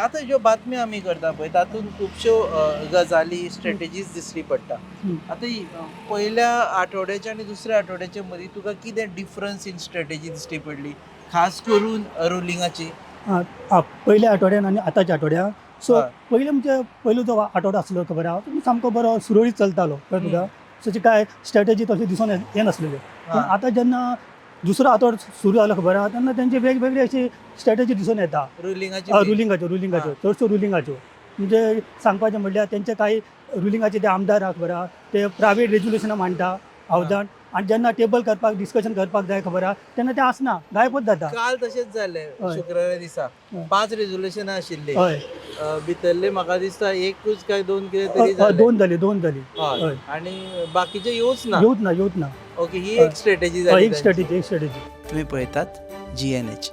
आता ज्यो बातम्यो आमी करता पळय तातूंत खुबश्यो गजाली स्ट्रॅटेजीज दिश्टी पडटा. आता पयल्या आठवड्याच्या आनी दुसऱ्या आठवड्याच्या मदीं तुका कितें डिफरन्स इन स्ट्रॅटेजी दिश्टी पडली? खास करून रुलिंगाची? पयल्या आठवड्यान आनी आतांच्या आठवड्यान सो हय. पयलीं म्हणजे पयलो जो आठवडो आसलो खबर आहा तो सामको बरो सुरळीत चलतालो कळ्ळें तुका. तशी काय स्ट्रॅटेजी तशी दिसून येनासलेल्यो. पण हा. आतां जेन्ना दुसरो आठवडो सुरू जालो खबर आहा तेन्ना तेंची वेगवेगळी अशी स्ट्रॅटेजी दिसून येता. रुलिंगाची बी? रुलिंगाच्यो चडश्यो रुलिंगाच्यो. म्हणजे सांगपाचें म्हणल्यार तेंचे कांय रुलिंगाचे ते आमदार आहा खबर आहा ते प्रायवेट रेजोल्युशनां मांडटा हावजान आनी जेन्ना टेबल करपाक डिस्कशन करपाक जाय खबर आहा तेन्ना ते आसना गायबच जाता. काल तशेंच जालें हय. शुक्रारा दिसा हय. 5 रेजोल्युशनां आशिल्लीं. हय भितरले म्हाका दिसता एकूच काय दोन कितें तरी जाले. दोन जाली. हय. हय. आनी बाकीचे येवच ना. येवत ना. ओके, ही हय. एक स्ट्रॅटेजी हय, जाली एक तांची. स्ट्रॅटेजी. तुम्ही पळयतात GNH.